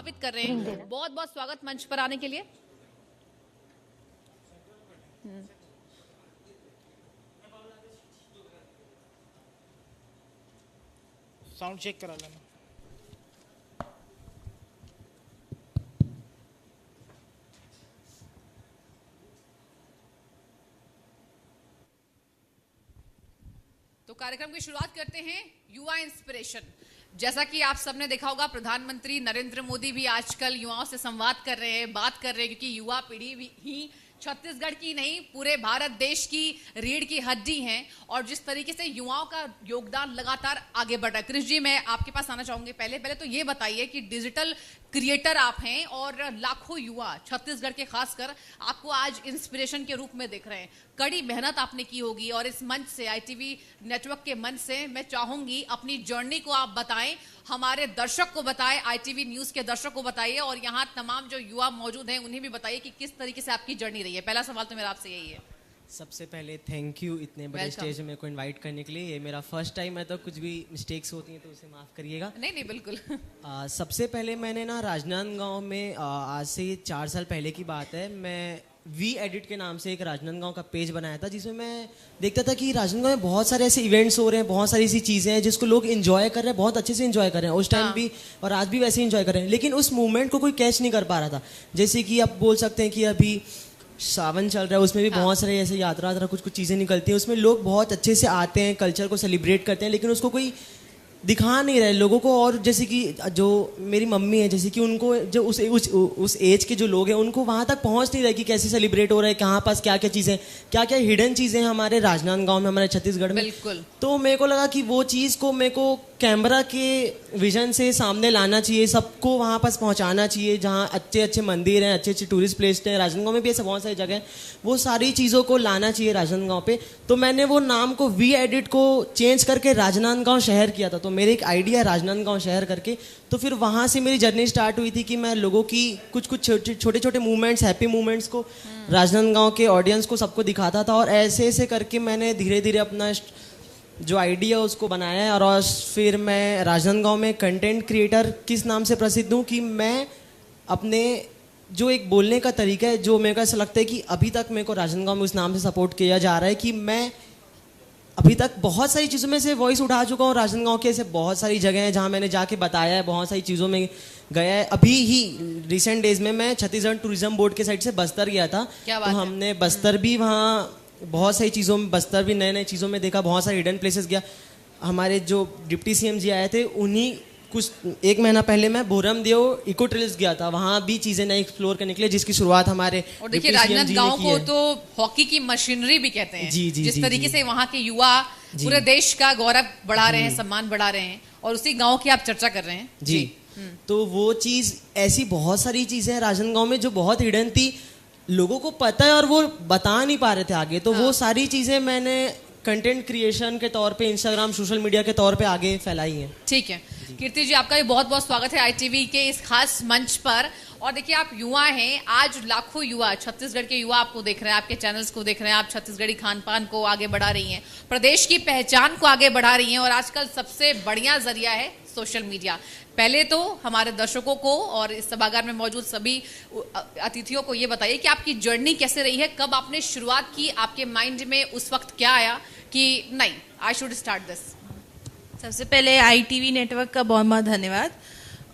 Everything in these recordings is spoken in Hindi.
स्थापित कर रहे हैं। बहुत बहुत स्वागत मंच पर आने के लिए। साउंड चेक करा लेना। तो कार्यक्रम की शुरुआत करते हैं युवा इंस्पिरेशन। जैसा कि आप सबने देखा होगा, प्रधानमंत्री नरेंद्र मोदी भी आजकल युवाओं से संवाद कर रहे हैं, बात कर रहे हैं, क्योंकि युवा पीढ़ी भी ही छत्तीसगढ़ की नहीं पूरे भारत देश की रीढ़ की हड्डी हैं और जिस तरीके से युवाओं का योगदान लगातार आगे बढ़ रहा है। कृष जी, मैं आपके पास आना चाहूंगी। पहले तो ये बताइए कि डिजिटल क्रिएटर आप हैं और लाखों युवा छत्तीसगढ़ के खासकर आपको आज इंस्पिरेशन के रूप में देख रहे हैं। कड़ी मेहनत आपने की होगी और इस मंच से, आईटीवी नेटवर्क के मंच से मैं चाहूंगी अपनी जर्नी को आप बताएं, हमारे दर्शक को बताएं, आईटीवी न्यूज के दर्शक को बताइए और यहाँ तमाम जो युवा मौजूद हैं उन्हें भी बताइए कि किस तरीके से आपकी जर्नी रही है। पहला सवाल तो मेरा आपसे यही है। सबसे पहले थैंक यू इतने बड़े स्टेज में मेरे को इनवाइट करने के लिए। ये मेरा फर्स्ट टाइम है, तो कुछ भी मिस्टेक्स होती हैं तो उसे माफ़ करिएगा। नहीं बिल्कुल। सबसे पहले मैंने ना राजनांदगांव में आज से 4 साल पहले की बात है, मैं वी एडिट के नाम से एक राजनांदगांव का पेज बनाया था, जिसमें मैं देखता था कि राजनांदगांव में बहुत सारे ऐसे इवेंट्स हो रहे हैं, बहुत सारी ऐसी चीज़ें हैं जिसको लोग इन्जॉय कर रहे हैं, बहुत अच्छे से इन्जॉय कर रहे हैं उस टाइम भी और आज भी वैसे ही इन्जॉय कर रहे हैं, लेकिन उस मूवमेंट को कोई कैच नहीं कर पा रहा था। जैसे कि आप बोल सकते हैं कि अभी सावन चल रहा है, उसमें भी बहुत सारे ऐसे यात्रा कुछ चीज़ें निकलती हैं, उसमें लोग बहुत अच्छे से आते हैं, कल्चर को सेलिब्रेट करते हैं, लेकिन उसको कोई दिखा नहीं रहे लोगों को। और जैसे कि जो मेरी मम्मी है, जैसे कि उनको जो उस एज के जो लोग हैं उनको वहाँ तक पहुँच नहीं रहे कि कैसे सेलिब्रेट हो रहा है, कहाँ पास क्या क्या चीज़ें, क्या क्या हिडन चीज़ें हैं हमारे राजनांदगांव में, हमारे छत्तीसगढ़ में। बिल्कुल। तो मेरे को लगा कि वो चीज़ को मेरे को कैमरा के विजन से सामने लाना चाहिए, सबको वहाँ पास पहुँचाना चाहिए, जहाँ अच्छे अच्छे मंदिर हैं, अच्छे अच्छे टूरिस्ट प्लेस हैं, राजनांदगांव में भी ऐसे बहुत सारी जगह हैं, वो सारी चीज़ों को लाना चाहिए राजनांदगांव पे। तो मैंने वो नाम को वी एडिट को चेंज करके राजनांदगांव शहर किया था। तो मेरे एक आइडिया है राजनांदगांव शहर करके, तो फिर वहाँ से मेरी जर्नी स्टार्ट हुई थी कि मैं लोगों की कुछ छोटे छोटे मूवमेंट्स, हैप्पी मूवमेंट्स को राजनांदगांव के ऑडियंस को सबको दिखाता था, और ऐसे ऐसे करके मैंने धीरे धीरे अपना जो आइडिया उसको बनाया है। और फिर मैं राजनांदगांव में कंटेंट क्रिएटर किस नाम से प्रसिद्ध हूँ कि मैं अपने जो एक बोलने का तरीका है, जो मेरे को ऐसा लगता है कि अभी तक मेरे को राजनांदगांव में उस नाम से सपोर्ट किया जा रहा है कि मैं अभी तक बहुत सारी चीज़ों में से वॉइस उठा चुका हूँ। राजनांदगांव के ऐसे बहुत सारी जगह हैं जहाँ मैंने जाके बताया है, बहुत सारी चीज़ों में गया है। अभी ही रिसेंट डेज में मैं छत्तीसगढ़ टूरिज्म बोर्ड के साइड से बस्तर गया था, तो हमने बस्तर भी वहाँ बहुत सारी चीज़ों में, बस्तर भी नए नए चीज़ों में देखा, बहुत सारे हिडन प्लेसेस गया। हमारे जो डिप्टी सीएम जी आए थे, उन्हीं कुछ 1 महीना पहले मैं बोरमदेव इको ट्रेल्स गया था, वहाँ भी चीज़ें नई एक्सप्लोर करने के लिए, जिसकी शुरुआत हमारे और देखिए राजनांदगांव को तो हॉकी की मशीनरी भी कहते हैं। जी, जिस तरीके से वहाँ के युवा पूरे देश का गौरव बढ़ा रहे हैं, सम्मान बढ़ा रहे हैं, और उसी गांव की आप चर्चा कर रहे हैं। जी। तो वो चीज़, ऐसी बहुत सारी चीज़ें हैं राजनांदगांव में जो बहुत हिडन थी, लोगों को पता है और वो बता नहीं पा रहे थे आगे। तो वो सारी चीज़ें मैंने कंटेंट क्रिएशन के तौर पे, इंस्टाग्राम, सोशल मीडिया के तौर पे आगे फैलाई हैं। ठीक है कीर्ति जी, आपका भी बहुत बहुत स्वागत है आईटीवी के इस खास मंच पर। और देखिए, आप युवा हैं, आज लाखों युवा, छत्तीसगढ़ के युवा आपको देख रहे हैं, आपके चैनल्स को देख रहे हैं, आप छत्तीसगढ़ी खान पान को आगे बढ़ा रही हैं, प्रदेश की पहचान को आगे बढ़ा रही हैं, और आजकल सबसे बढ़िया जरिया है सोशल मीडिया। पहले तो हमारे दर्शकों को और इस सभागार में मौजूद सभी अतिथियों को ये बताइए कि आपकी जर्नी कैसे रही है, कब आपने शुरुआत की, आपके माइंड में उस वक्त क्या आया कि नहीं, आई शुड स्टार्ट दिस। सबसे पहले आईटीवी नेटवर्क का बहुत बहुत धन्यवाद।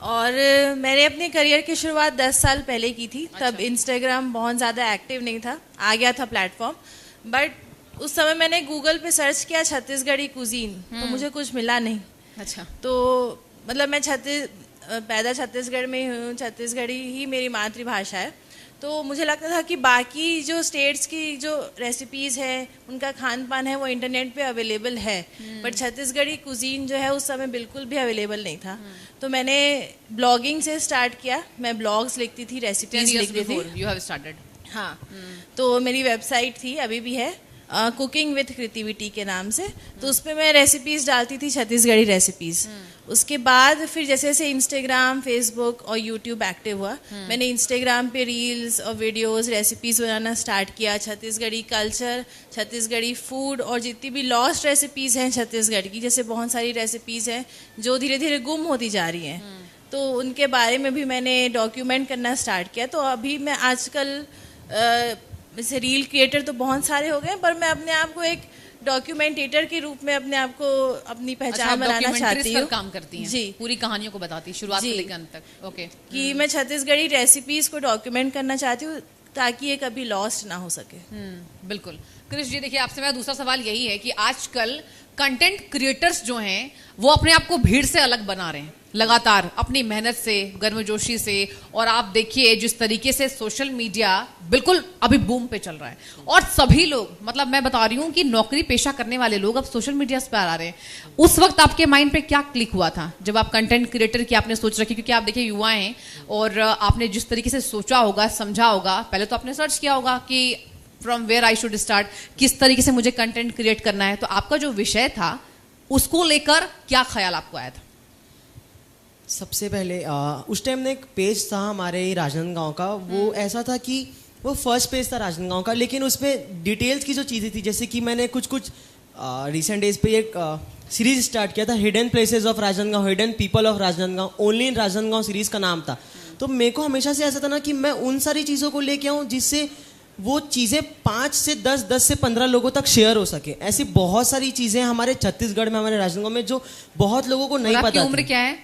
और मैंने अपने करियर की शुरुआत 10 साल पहले की थी। अच्छा। तब इंस्टाग्राम बहुत ज़्यादा एक्टिव नहीं था, आ गया था प्लेटफॉर्म, बट उस समय मैंने गूगल पे सर्च किया छत्तीसगढ़ी कुजीन, तो मुझे कुछ मिला नहीं। अच्छा। तो मतलब मैं पैदा छत्तीसगढ़ में हूँ, छत्तीसगढ़ी ही मेरी मातृभाषा है, तो मुझे लगता था कि बाकी जो स्टेट्स की जो रेसिपीज़ है, उनका खान पान है, वो इंटरनेट पे अवेलेबल है, बट छत्तीसगढ़ी कुजीन जो है उस समय बिल्कुल भी अवेलेबल नहीं था। तो मैंने ब्लॉगिंग से स्टार्ट किया, मैं ब्लॉग्स लिखती थी, रेसिपीज लिखती थी। You have started. हाँ, तो मेरी वेबसाइट थी, अभी भी है, कुकिंग विथ क्रिएटिविटी के नाम से। तो उस पर मैं रेसिपीज़ डालती थी, छत्तीसगढ़ी रेसिपीज़। उसके बाद फिर जैसे जैसे इंस्टाग्राम, फेसबुक और यूट्यूब एक्टिव हुआ, मैंने इंस्टाग्राम पे रील्स और वीडियोस, रेसिपीज़ बनाना स्टार्ट किया। छत्तीसगढ़ी कल्चर, छत्तीसगढ़ी फूड और जितनी भी लॉस्ट रेसिपीज़ हैं छत्तीसगढ़ की, जैसे बहुत सारी रेसिपीज़ हैं जो धीरे धीरे गुम होती जा रही हैं, तो उनके बारे में भी मैंने डॉक्यूमेंट करना स्टार्ट किया। तो अभी मैं आजकल जैसे रील क्रिएटर तो बहुत सारे हो गए, पर मैं अपने आप को एक डॉक्यूमेंटेटर के रूप में अपने आप को अपनी पहचान बनाना डॉक्यूमेंट्रीज चाहती पर हूँ। काम करती हैं, जी, पूरी कहानियों को बताती हैं, शुरुआत से जी। लेकर अंत तक। ओके, कि मैं छत्तीसगढ़ी रेसिपीज को डॉक्यूमेंट करना चाहती हूँ ताकि ये कभी लॉस्ट ना हो सके। बिल्कुल। क्रिश जी, देखिए आपसे मेरा दूसरा सवाल यही है कि आजकल कंटेंट क्रिएटर्स जो हैं वो अपने आप को भीड़ से अलग बना रहे हैं लगातार अपनी मेहनत से, गर्मजोशी से, और आप देखिए जिस तरीके से सोशल मीडिया बिल्कुल अभी बूम पे चल रहा है और सभी लोग, मतलब मैं बता रही हूँ कि नौकरी पेशा करने वाले लोग अब सोशल मीडिया पर आ रहे हैं। उस वक्त आपके माइंड पे क्या क्लिक हुआ था जब आप कंटेंट क्रिएटर की आपने सोच रखी? क्योंकि आप देखिए युवा हैं और आपने जिस तरीके से सोचा होगा, समझा होगा, पहले तो आपने सर्च किया होगा कि from where I should start, किस तरीके से मुझे कंटेंट क्रिएट करना है। तो आपका जो विषय था उसको लेकर क्या ख्याल आपको आया था? सबसे पहले उस टाइम ने एक पेज था हमारे राजनांदगांव का, वो ऐसा था कि वो फर्स्ट पेज था राजनांदगांव का, लेकिन उसमें डिटेल्स की जो चीज़ें थी, जैसे कि मैंने कुछ रिसेंट डेज पे एक सीरीज स्टार्ट किया था, hidden places of Rajnandgaon, hidden people of Rajnandgaon, only in Rajnandgaon series का नाम था। तो मेरे को हमेशा से ऐसा था ना कि मैं उन सारी चीज़ों को लेके आऊँ जिससे वो चीज़ें 5 से 10, 10 से 15 लोगों तक शेयर हो सके। ऐसी बहुत सारी चीज़ें हमारे छत्तीसगढ़ में, हमारे राजनांदगांव में जो बहुत लोगों को नहीं और पता आपकी थी। उम्र क्या है?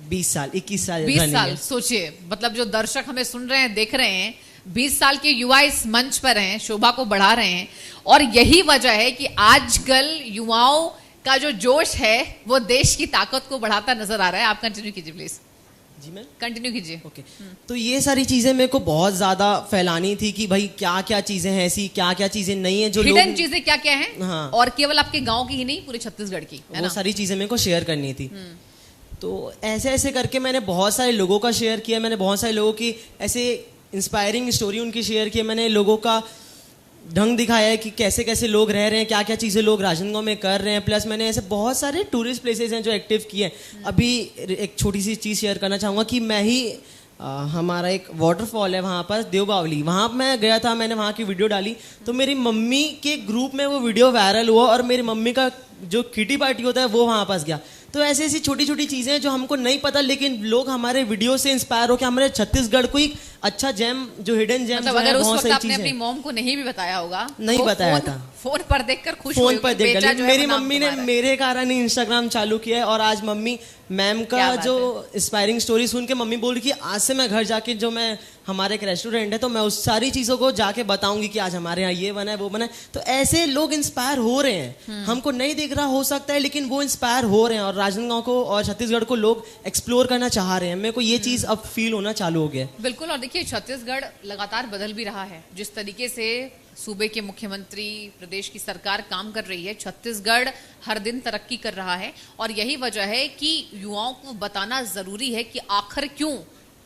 20 साल, 21 साल, 20 running साल। है। सोचिए, मतलब जो दर्शक हमें सुन रहे हैं, देख रहे हैं, 20 साल के युवा इस मंच पर हैं, शोभा को बढ़ा रहे हैं, और यही वजह है कि आजकल युवाओं का जो जोश है वो देश की ताकत को बढ़ाता नजर आ रहा है। आप कंटिन्यू कीजिए प्लीज। जी मैम, कंटिन्यू कीजिए। ओके। तो ये सारी चीजें मेरे को बहुत ज्यादा फैलानी थी कि भाई क्या क्या चीजें हैं ऐसी, क्या क्या चीजें नहीं है जो हिडन लोग, चीजें क्या क्या हैं, हाँ। और केवल आपके गांव की ही नहीं, पूरे छत्तीसगढ़ की, है वो ना? सारी चीजें मेरे को शेयर करनी थी। तो ऐसे ऐसे करके मैंने बहुत सारे लोगों का शेयर किया, मैंने बहुत सारे लोगों की ऐसे इंस्पायरिंग स्टोरी उनकी शेयर की, मैंने लोगों का ढंग दिखाया है कि कैसे कैसे लोग रह रहे हैं, क्या क्या चीज़ें लोग राजनांदगांव में कर रहे हैं। प्लस मैंने ऐसे बहुत सारे टूरिस्ट प्लेसेस हैं जो एक्टिव किए हैं। अभी एक छोटी सी चीज़ शेयर करना चाहूँगा कि मैं ही हमारा एक वाटरफॉल है वहाँ पर देवबावली, वहाँ मैं गया था, मैंने वहाँ की वीडियो डाली, तो मेरी मम्मी के ग्रुप में वो वीडियो वायरल हुआ और मेरी मम्मी का जो किटी पार्टी होता है वो वहाँ पास गया। तो ऐसी ऐसी छोटी छोटी चीज़ें हैं जो हमको नहीं पता, लेकिन लोग हमारे वीडियो से इंस्पायर होकर हमारे छत्तीसगढ़ को एक अच्छा जेम, जो हिडन जेम, मतलब अगर उस वक्त आपने अपनी मॉम को नहीं भी बताया होगा, नहीं तो बताया फोन, था, फोन पर देखकर खुश फोन हुई पर कि देख बेटा कर जो है मेरी वो नाम मम्मी ने कमा रहा है। मेरे कारण ही इंस्टाग्राम चालू किया है। और आज मम्मी मैम क्या का बात जो इंस्पायरिंग स्टोरी सुन के मम्मी बोल रही कि आज से मैं घर जाके, जो मैं हमारे एक रेस्टोरेंट है तो मैं उस सारी चीज़ों को जाके बताऊंगी कि आज हमारे यहाँ ये बना है वो बना है। तो ऐसे लोग इंस्पायर हो रहे हैं, हमको नहीं दिख रहा हो सकता है, लेकिन वो इंस्पायर हो रहे हैं और राजनांदगांव को और छत्तीसगढ़ को लोग एक्सप्लोर करना चाह रहे हैं। मेरे को ये चीज़ अब फील होना चालू हो गया है। बिल्कुल। और देखिए छत्तीसगढ़ लगातार बदल भी रहा है, जिस तरीके से सूबे के मुख्यमंत्री, प्रदेश की सरकार काम कर रही है, छत्तीसगढ़ हर दिन तरक्की कर रहा है। और यही वजह है कि युवाओं को बताना जरूरी है कि आखिर क्यों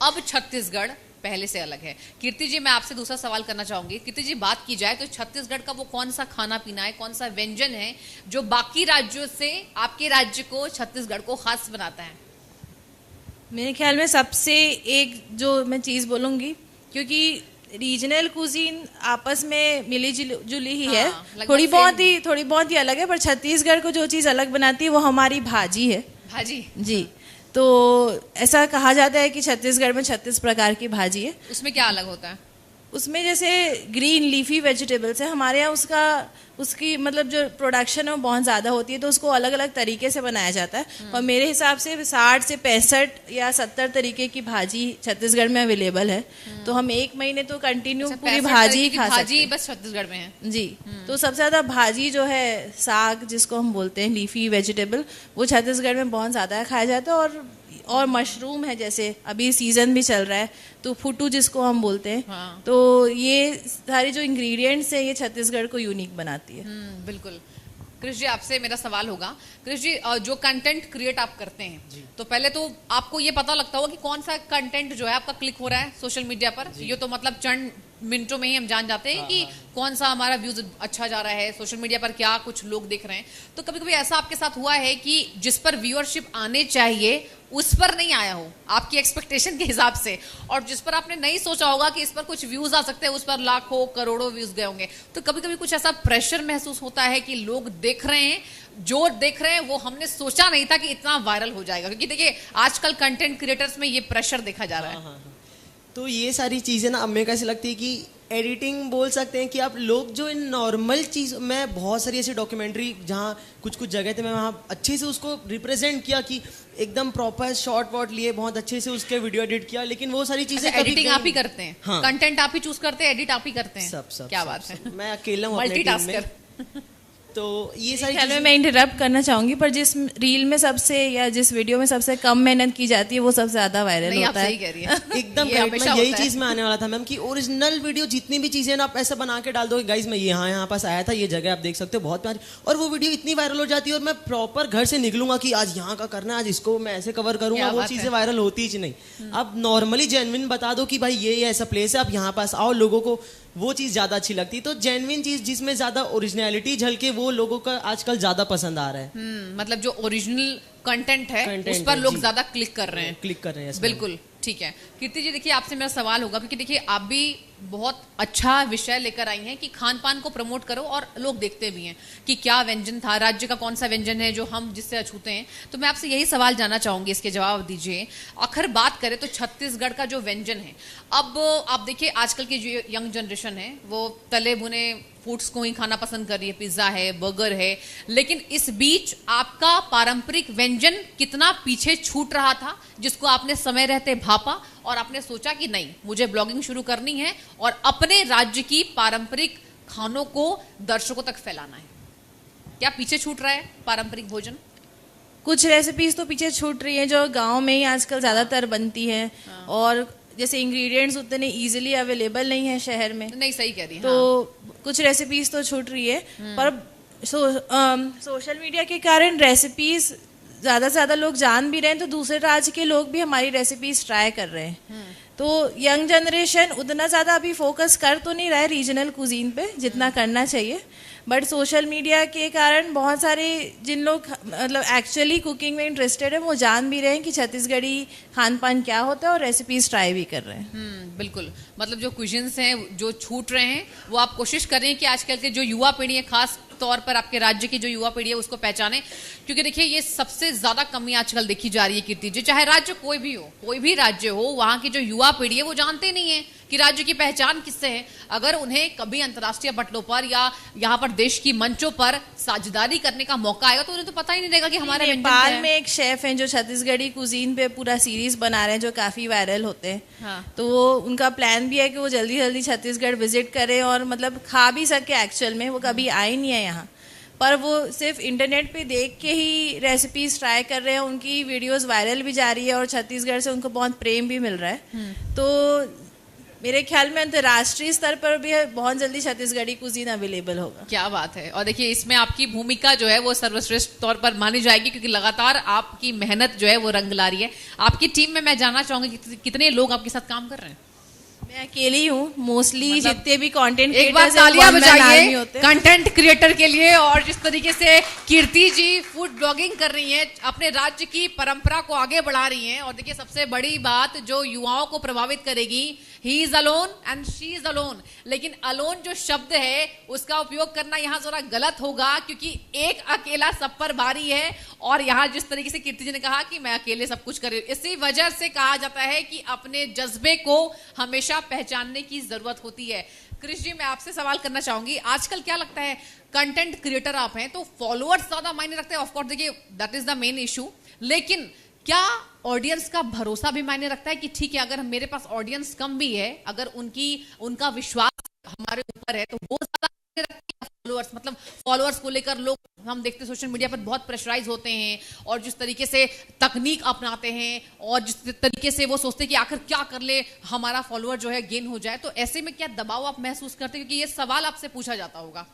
अब छत्तीसगढ़ पहले से अलग है। कीर्ति जी, मैं आपसे दूसरा सवाल करना चाहूंगी। कीर्ति जी, बात की जाए तो छत्तीसगढ़ का वो कौन सा खाना पीना है, कौन सा व्यंजन है जो बाकी राज्यों से आपके राज्य को, छत्तीसगढ़ को खास बनाता है? मेरे ख्याल में सबसे एक जो मैं चीज़ बोलूँगी, क्योंकि रीजनल कुजीन आपस में मिली जुली ही है, हाँ, लगभग थोड़ी same। बहुत ही अलग है, पर छत्तीसगढ़ को जो चीज़ अलग बनाती है वो हमारी भाजी है। भाजी? जी। तो ऐसा कहा जाता है कि छत्तीसगढ़ में 36 प्रकार की भाजी है। उसमें क्या अलग होता है? उसमें जैसे ग्रीन लीफी वेजिटेबल्स है, हमारे यहाँ उसकी मतलब जो प्रोडक्शन है वो बहुत ज़्यादा होती है, तो उसको अलग अलग तरीके से बनाया जाता है। और मेरे हिसाब से 60 से 65 या 70 तरीके की भाजी छत्तीसगढ़ में अवेलेबल है। तो हम एक महीने तो कंटिन्यू अच्छा, पूरी 65 भाजी तरीके ही की खा सकते भाजी हैं। बस छत्तीसगढ़ में है? जी। तो सबसे ज़्यादा भाजी जो है, साग जिसको हम बोलते हैं, लीफी वेजिटेबल, वो छत्तीसगढ़ में बहुत ज़्यादा खाया जाता है। और मशरूम है, जैसे अभी सीजन भी चल रहा है, तो फुटू जिसको हम बोलते हैं। हाँ। तो ये सारी जो इंग्रेडिएंट्स है ये छत्तीसगढ़ को यूनिक बनाती है। बिल्कुल। कृष जी, आपसे मेरा सवाल होगा। कृष जी, जो कंटेंट क्रिएट आप करते हैं, तो पहले तो आपको ये पता लगता होगा कि कौन सा कंटेंट जो है आपका क्लिक हो रहा है सोशल मीडिया पर। ये तो मतलब चंद मिनटों में ही हम जान जाते हैं कि कौन सा हमारा व्यूज अच्छा जा रहा है, सोशल मीडिया पर क्या कुछ लोग देख रहे हैं। तो कभी कभी ऐसा आपके साथ हुआ है कि जिस पर व्यूअरशिप आने चाहिए उस पर नहीं आया हो आपकी एक्सपेक्टेशन के हिसाब से, और जिस पर आपने नहीं सोचा होगा कि इस पर कुछ व्यूज आ सकते हैं उस पर लाखों करोड़ों व्यूज गए होंगे। तो कभी कभी कुछ ऐसा प्रेशर महसूस होता है कि लोग देख रहे हैं, जो देख रहे हैं वो हमने सोचा नहीं था कि इतना वायरल हो जाएगा, क्योंकि देखिए आजकल कंटेंट क्रिएटर्स में ये प्रेशर देखा जा रहा है। तो ये सारी चीज़ें ना अब मेरे को ऐसी लगती है कि एडिटिंग बोल सकते हैं कि आप लोग जो इन नॉर्मल चीज़, मैं बहुत सारी ऐसी डॉक्यूमेंट्री जहाँ कुछ कुछ जगह थे मैं वहाँ अच्छे से उसको रिप्रेजेंट किया कि एकदम प्रॉपर शॉर्ट वॉट लिए बहुत अच्छे से उसके वीडियो एडिट किया, लेकिन वो सारी चीज़ें एडिटिंग आप ही करते हैं? हाँ। कंटेंट आप ही चूज करते हैं, एडिट आप ही करते हैं? सब क्या सब, बात सब, है, मैं अकेला हूँ अपने टीम में। मल्टीटास्कर। तो ये सारी ख्याल में चीज़ें मैं इंटरप्ट करना चाहूंगी, पर जिस रील में सबसे या जिस वीडियो में सबसे कम मेहनत की जाती है वो सबसे ज्यादा वायरल नहीं, आप होता सही है। कह रही हैं। एकदम ये correct, हमेशा मैं यही होता है। चीज में आने वाला था मैम कि ओरिजिनल वीडियो जितनी भी चीजें ना आप ऐसा बना के डाल दोगे गाइज मैं यहाँ पास आया था, ये जगह आप देख सकते हो बहुत प्यारी, और वो वीडियो इतनी वायरल हो जाती है और मैं प्रॉपर घर से निकलूंगा कि आज यहाँ का करना है, आज इसको मैं ऐसे कवर करूंगा, क्या वो बात चीजें है। वायरल होती ही नहीं। आप नॉर्मली जेन्युइन बता दो कि भाई ये ऐसा प्लेस है, आप यहाँ पास आओ, लोगों को वो चीज ज्यादा अच्छी लगती है। तो जेन्युइन चीज जिसमें ज्यादा ओरिजिनलिटी झलके वो लोगों का आजकल ज्यादा पसंद आ रहा है। मतलब जो ओरिजिनल कंटेंट है Content उस पर है, लोग जी। ज्यादा क्लिक कर रहे हैं। क्लिक कर रहे हैं, yes, बिल्कुल ठीक है। कीर्ति जी देखिए आपसे मेरा सवाल होगा, क्योंकि देखिए आप भी बहुत अच्छा विषय लेकर आई हैं कि खान पान को प्रमोट करो, और लोग देखते भी हैं कि क्या व्यंजन था, राज्य का कौन सा व्यंजन है जो हम जिससे अछूते हैं। तो मैं आपसे यही सवाल जानना चाहूंगी, इसके जवाब दीजिए। आखिर बात करें तो छत्तीसगढ़ का जो व्यंजन है, अब आप देखिए आजकल की जो यंग जनरेशन है वो तले भुने फूड्स को ही खाना पसंद कर रही है, पिज्जा है, बर्गर है, लेकिन इस बीच आपका पारंपरिक व्यंजन कितना पीछे छूट रहा था, जिसको आपने समय रहते भापा और आपने सोचा कि नहीं मुझे ब्लॉगिंग शुरू करनी है और अपने राज्य की पारंपरिक खानों को दर्शकों तक फैलाना है। क्या पीछे छूट रहा है पारंपरिक भोजन? कुछ रेसिपीज तो पीछे छूट रही हैं जो गांव में ही आजकल ज्यादातर बनती हैं, और जैसे इंग्रेडिएंट्स उतने इजीली अवेलेबल नहीं है शहर में, नहीं सही कह रही है। तो कुछ रेसिपीज तो छूट रही है। पर सोशल मीडिया के कारण रेसिपीज ज्यादा से ज्यादा लोग जान भी रहे हैं, तो दूसरे राज्य के लोग भी हमारी रेसिपीज ट्राई कर रहे हैं। तो यंग जनरेशन उतना ज्यादा अभी फोकस कर तो नहीं रहा है रीजनल कुजीन पे जितना करना चाहिए, बट सोशल मीडिया के कारण बहुत सारे जिन लोग मतलब एक्चुअली कुकिंग में इंटरेस्टेड है वो जान भी रहे हैं कि छत्तीसगढ़ी खान पान क्या होता है और रेसिपीज ट्राई भी कर रहे हैं। बिल्कुल, मतलब जो क्विजन्स हैं जो छूट रहे हैं वो आप कोशिश कर रहे हैं कि आजकल के जो युवा पीढ़ी है, खास तौर पर आपके राज्य की जो युवा पीढ़ी है उसको पहचाने, क्योंकि देखिए ये सबसे ज्यादा कमी आजकल देखी जा रही है कीर्ति जी। चाहे राज्य कोई भी हो, कोई भी राज्य हो, वहां की जो युवा पीढ़ी है वो जानते नहीं है कि राज्य की पहचान किससे है। अगर उन्हें कभी अंतर्राष्ट्रीय पटलों पर या यहाँ पर देश की मंचों पर साझेदारी करने का मौका आएगा तो उन्हें तो पता ही नहीं रहेगा कि हमारे व्यंजन क्या नेपाल है। में एक शेफ हैं जो छत्तीसगढ़ी कुजीन पे पूरा सीरीज बना रहे हैं जो काफी वायरल होते हैं। हाँ। तो वो उनका प्लान भी है कि वो जल्दी जल्दी छत्तीसगढ़ विजिट करें और मतलब खा भी सके। एक्चुअल में वो कभी आए नहीं है यहाँ, पर वो सिर्फ इंटरनेट पे देख के ही रेसिपीज ट्राई कर रहे हैं। उनकी वीडियोस वायरल भी जा रही है और छत्तीसगढ़ से उनको बहुत प्रेम भी मिल रहा है। तो मेरे ख्याल में अंतर्राष्ट्रीय स्तर पर भी बहुत जल्दी छत्तीसगढ़ी कुजीन अवेलेबल होगा। क्या बात है। और देखिए इसमें आपकी भूमिका जो है वो सर्वश्रेष्ठ तौर पर मानी जाएगी, क्योंकि लगातार आपकी मेहनत जो है वो रंग ला रही है। आपकी टीम में मैं जानना चाहूंगी कितने लोग आपके साथ काम कर रहे हैं? मैं अकेली हूँ मोस्टली। मतलब जितने भी कंटेंट एक बार तालियां बजाइए कंटेंट क्रिएटर के लिए। और जिस तरीके से कीर्ति जी फूड ब्लॉगिंग कर रही हैं, अपने राज्य की परंपरा को आगे बढ़ा रही हैं, और देखिए सबसे बड़ी बात जो युवाओं को प्रभावित करेगी, he is alone and she is alone. लेकिन अलोन जो शब्द है उसका उपयोग करना यहाँ जरा गलत होगा, क्योंकि एक अकेला सब पर भारी है। और यहाँ जिस तरीके से कीर्ति जी ने कहा कि मैं अकेले सब कुछ कर रही हूँ, इसी वजह से कहा जाता है कि अपने जज्बे को हमेशा पहचानने की जरूरत होती है। कृष जी मैं आपसे सवाल करना चाहूंगी, आजकल क्या लगता है कंटेंट क्रिएटर आप हैं तो फॉलोअर्स ज्यादा मायने रखते हैं? ऑफ कोर्स देखिए that is the main issue, लेकिन क्या ऑडियंस का भरोसा भी मायने रखता है कि ठीक है अगर मेरे पास ऑडियंस कम भी है, अगर उनका विश्वास हमारे ऊपर है तो वो ज्यादा मायने रखती है? फॉलोअर्स मतलब फॉलोअर्स को लेकर लोग हम देखते हैं सोशल मीडिया पर बहुत प्रेशराइज होते हैं, और जिस तरीके से तकनीक अपनाते हैं और जिस तरीके से वो सोचते हैं कि आखिर क्या कर ले हमारा फॉलोअर जो है गेन हो जाए, तो ऐसे में क्या दबाव आप महसूस करते हैं? क्योंकि ये सवाल आपसे पूछा जाता होगा।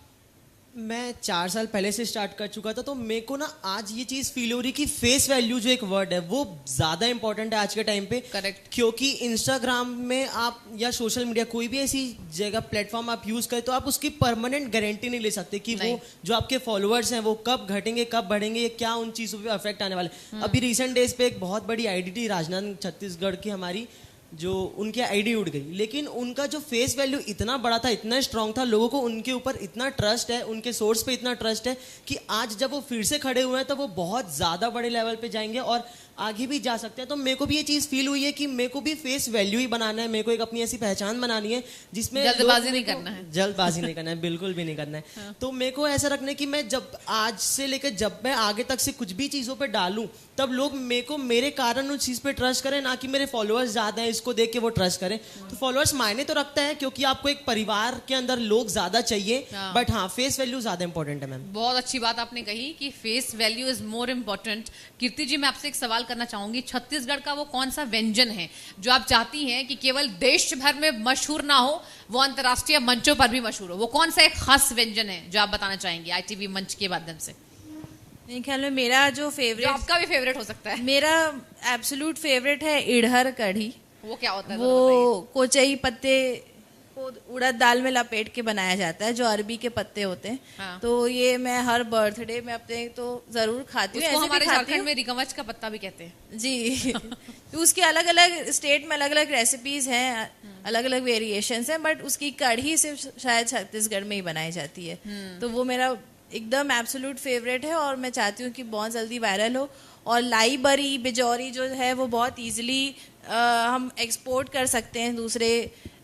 मैं 4 साल पहले से स्टार्ट कर चुका था, तो मेरे को ना आज ये चीज़ फील हो रही कि फेस वैल्यू जो एक वर्ड है वो ज़्यादा इंपॉर्टेंट है आज के टाइम पे। Correct. क्योंकि इंस्टाग्राम में आप या सोशल मीडिया कोई भी ऐसी जगह प्लेटफॉर्म आप यूज़ करें तो आप उसकी परमानेंट गारंटी नहीं ले सकते कि नहीं. वो जो आपके फॉलोअर्स हैं वो कब घटेंगे कब बढ़ेंगे, क्या उन चीज़ों पे अफेक्ट आने वाले। अभी रिसेंट डेज पे एक बहुत बड़ी आईडी राजनांदगांव छत्तीसगढ़ की हमारी, जो उनकी आईडी उड़ गई, लेकिन उनका जो फेस वैल्यू इतना बड़ा था, इतना स्ट्रांग था, लोगों को उनके ऊपर इतना ट्रस्ट है, उनके सोर्स पे इतना ट्रस्ट है कि आज जब वो फिर से खड़े हुए हैं तो वो बहुत ज़्यादा बड़े लेवल पे जाएंगे और आगे भी जा सकते हैं। तो मेरे को भी ये चीज़ फील हुई है कि मेरे को भी फेस वैल्यू ही बनाना है, मेरे को एक अपनी ऐसी पहचान बनानी है जिसमें जल्दबाजी नहीं करना है। जल्दबाजी नहीं करना है, बिल्कुल भी नहीं करना है। तो मेरे को ऐसा रखना है कि मैं जब आज से लेकर जब मैं आगे तक से कुछ भी चीज़ों पे डालूं तब लोग मेरे को मेरे कारण उस चीज़ पे ट्रस्ट करें, ना कि मेरे फॉलोअर्स ज़्यादा हैं इसको देख के वो ट्रस्ट करें। तो फॉलोअर्स मायने तो रखता है क्योंकि आपको एक परिवार के अंदर लोग ज़्यादा चाहिए, बट हाँ फेस वैल्यू ज़्यादा इंपॉर्टेंट है मैम। बहुत अच्छी बात आपने कही कि face value is more important. Kirti ji, मैं आपसे एक सवाल करना चाहूंगी, छत्तीसगढ़ का वो कौन सा व्यंजन है जो आप चाहती हैं कि केवल देश भर में मशहूर ना हो, वो अंतर्राष्ट्रीय मंचों पर भी मशहूर हो? वो कौन सा एक खास व्यंजन है जो आप बताना चाहेंगे ITV मंच के माध्यम से? मेरे ख्याल में मेरा जो फेवरेट, जो आपका भी फेवरेट हो सकता है। मेरा एब्सोल्यूट फेवरेट है इडहर कढ़ी। वो क्या होता है? वो कोचई पत्ते को उड़द दाल में लपेट के बनाया जाता है, जो अरबी के पत्ते होते हैं। हाँ। तो ये मैं हर बर्थडे में अपने तो जरूर खाती हूँ। उसको ऐसे भी हमारे खाती झारखंड हूँ में रिकमच का पत्ता भी कहते हैं। जी। तो उसके अलग अलग स्टेट में अलग अलग रेसिपीज हैं, अलग अलग वेरिएशंस हैं, बट उसकी कढ़ी सिर्फ शायद छत्तीसगढ़ में ही बनाई जाती है। तो वो मेरा एकदम एब्सोल्यूट फेवरेट है और मैं चाहती हूँ कि बहुत जल्दी वायरल हो। और लाई बरी बिजौरी जो है वो बहुत इजीली हम एक्सपोर्ट कर सकते हैं दूसरे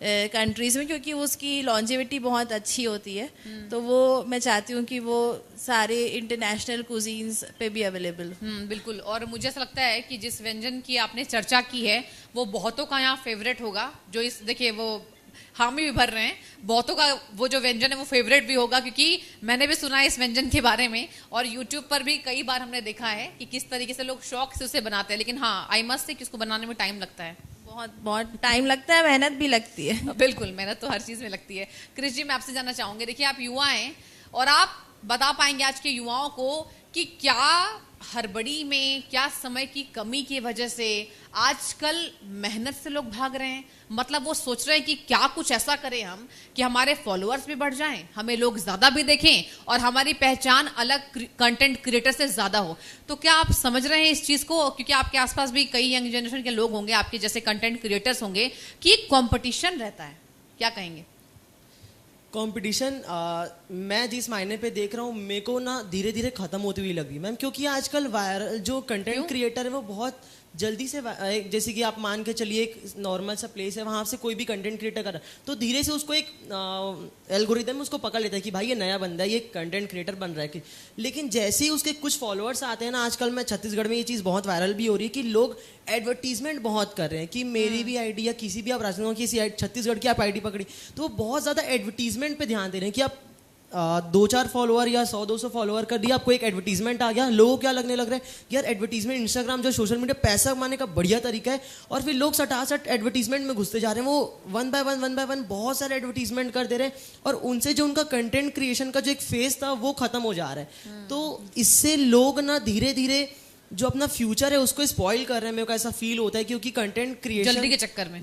कंट्रीज में, क्योंकि उसकी लॉन्जेविटी बहुत अच्छी होती है। तो वो मैं चाहती हूँ कि वो सारे इंटरनेशनल कुजीन्स पे भी अवेलेबल हो। बिल्कुल। और मुझे ऐसा लगता है कि जिस व्यंजन की आपने चर्चा की है वो बहुतों का यहाँ फेवरेट होगा। जो इस देखिए वो हामी भी भर रहे हैं, बहुतों का वो जो व्यंजन है वो फेवरेट भी होगा, क्योंकि मैंने भी सुना है इस व्यंजन के बारे में और YouTube पर भी कई बार हमने देखा है कि किस तरीके से लोग शौक से उसे बनाते हैं। लेकिन हाँ, आई मस्ट से कि उसको बनाने में टाइम लगता है, बहुत बहुत टाइम लगता है, मेहनत भी लगती है। बिल्कुल, मेहनत तो हर चीज में लगती है। क्रिश जी, मैं आपसे जानना चाहूंगी, देखिए आप युवा हैं और आप बता पाएंगे आज के युवाओं को कि क्या हड़बड़ी में, क्या समय की कमी की वजह से आजकल मेहनत से लोग भाग रहे हैं? मतलब वो सोच रहे हैं कि क्या कुछ ऐसा करें हम कि हमारे फॉलोअर्स भी बढ़ जाएं, हमें लोग ज्यादा भी देखें और हमारी पहचान अलग कंटेंट क्रिएटर से ज्यादा हो। तो क्या आप समझ रहे हैं इस चीज को? क्योंकि आपके आसपास भी कई यंग जनरेशन के लोग होंगे, आपके जैसे कंटेंट क्रिएटर्स होंगे, कि कंपटीशन रहता है, क्या कहेंगे? कंपटीशन मैं जिस मायने पे देख रहा हूँ मेरे को ना धीरे धीरे खत्म होती हुई लगी मैम, क्योंकि आजकल वायरल जो कंटेंट क्रिएटर है वो बहुत जल्दी से जैसे कि आप मान के चलिए एक नॉर्मल सा प्लेस है, वहाँ से कोई भी कंटेंट क्रिएटर कर रहा है तो धीरे से उसको एक एल्गोरिदम उसको पकड़ लेता है कि भाई ये नया बंदा है, ये कंटेंट क्रिएटर बन रहा है। लेकिन जैसे ही उसके कुछ फॉलोअर्स आते हैं ना, आजकल मैं छत्तीसगढ़ में ये चीज़ बहुत वायरल भी हो रही है कि लोग एडवर्टीजमेंट बहुत कर रहे हैं कि मेरी भी आईडी या किसी भी आप राजनांदगांव की छत्तीसगढ़ की आप आईडी पकड़ी तो वो बहुत ज़्यादा एडवर्टीजमेंट पे ध्यान दे रहे हैं कि आप 2-4 फॉलोअर या 100-200 फॉलोअर कर दिया, आपको एक एडवर्टीजमेंट आ गया। लोगों क्या लगने लग रहा है यार, एडवर्टीजमेंट इंस्टाग्राम जो सोशल मीडिया पैसा कमाने का बढ़िया तरीका है, और फिर लोग सटासट एडवर्टीजमेंट में घुसते जा रहे हैं। वो वन बाय वन बहुत सारे एडवर्टीजमेंट कर दे रहे हैं और उनसे जो उनका कंटेंट क्रिएशन का जो एक फेज था वो खत्म हो जा रहा है। तो इससे लोग ना धीरे धीरे जो अपना फ्यूचर है उसको स्पॉइल कर रहे हैं, मेरे को ऐसा फील होता है, क्योंकि कंटेंट क्रिएशन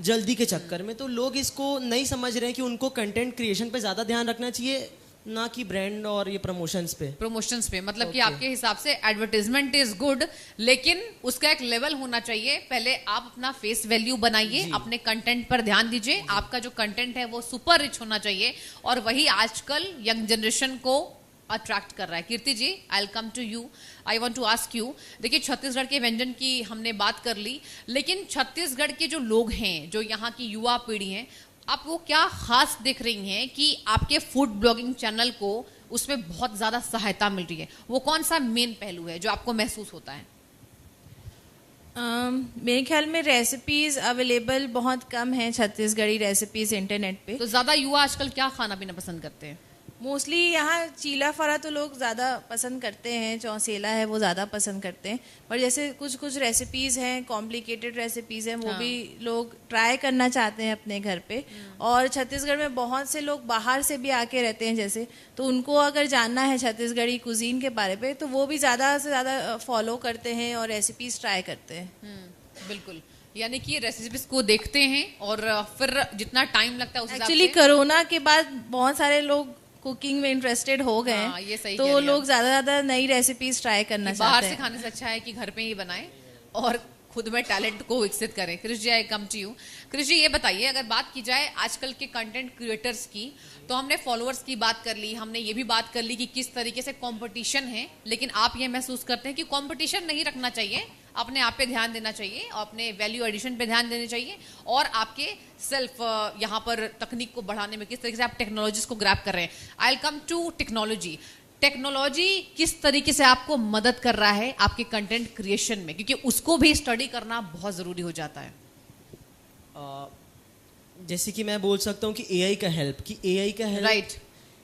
जल्दी के चक्कर में तो लोग इसको नहीं समझ रहे हैं कि उनको कंटेंट क्रिएशन पे ज्यादा ध्यान रखना चाहिए, ना कि ब्रांड और ये प्रमोशंस पे। मतलब कि आपके हिसाब से एडवर्टाइजमेंट इज गुड, लेकिन उसका एक लेवल होना चाहिए। पहले आप अपना फेस वैल्यू बनाइए, अपने कंटेंट पर ध्यान दीजिए, आपका जो कंटेंट है वो सुपर रिच होना चाहिए और वही आजकल यंग जनरेशन को अट्रैक्ट कर रहा है। Kirti ji, I will come to you, I want to ask you, देखिए छत्तीसगढ़ के व्यंजन की हमने बात कर ली, लेकिन छत्तीसगढ़ के जो लोग हैं, जो यहाँ की युवा पीढ़ी है, आप वो क्या खास देख रही हैं कि आपके फूड ब्लॉगिंग चैनल को उसमें बहुत ज्यादा सहायता मिल रही है? वो कौन सा मेन पहलू है जो आपको महसूस होता है? मेरे ख्याल में रेसिपीज अवेलेबल बहुत कम है, छत्तीसगढ़ी रेसिपीज इंटरनेट पे। तो ज्यादा युवा आजकल क्या खाना पीना पसंद करते हैं? मोस्टली यहाँ चीला फरा तो लोग ज़्यादा पसंद करते हैं, चौसेला है वो ज़्यादा पसंद करते हैं, पर जैसे कुछ कुछ रेसिपीज़ हैं, कॉम्प्लिकेटेड रेसिपीज़ हैं, वो भी लोग ट्राई करना चाहते हैं अपने घर पे। और छत्तीसगढ़ में बहुत से लोग बाहर से भी आके रहते हैं जैसे, तो उनको अगर जानना है छत्तीसगढ़ी कुजीन के बारे पे तो वो भी ज़्यादा से ज़्यादा फॉलो करते हैं और रेसिपीज़ ट्राई करते हैं। बिल्कुल, यानी कि रेसिपीज को देखते हैं और फिर जितना टाइम लगता है उस हिसाब एक्चुअली से कोरोना के बाद बहुत सारे लोग कुकिंग में इंटरेस्टेड हो गए हाँ, ये हैं, सही कह तो रही हैं लोग आप। ज्यादा नई रेसिपीज ट्राई करना बाहर चाहते से हैं। खाने से अच्छा है कि घर पे ही बनाएं और खुद में टैलेंट को विकसित करें। कृष जी, आई कम टू यू। कृष जी, ये बताइए, अगर बात की जाए आजकल के कंटेंट क्रिएटर्स की, तो हमने फॉलोअर्स की बात कर ली, हमने ये भी बात कर ली कि किस तरीके से कंपटीशन है, लेकिन आप ये महसूस करते हैं कि कंपटीशन नहीं रखना चाहिए, अपने आप पे ध्यान देना चाहिए और अपने वैल्यू एडिशन पे ध्यान देना चाहिए, और आपके सेल्फ यहाँ पर तकनीक को बढ़ाने में किस तरीके से आप टेक्नोलॉजीज को ग्रैब कर रहे हैं। I will come to technology. Technology किस तरीके से आपको मदद कर रहा है आपके कंटेंट क्रिएशन में, क्योंकि उसको भी स्टडी करना बहुत जरूरी हो जाता है। जैसे कि मैं बोल सकता हूँ कि एआई का हेल्प राइट।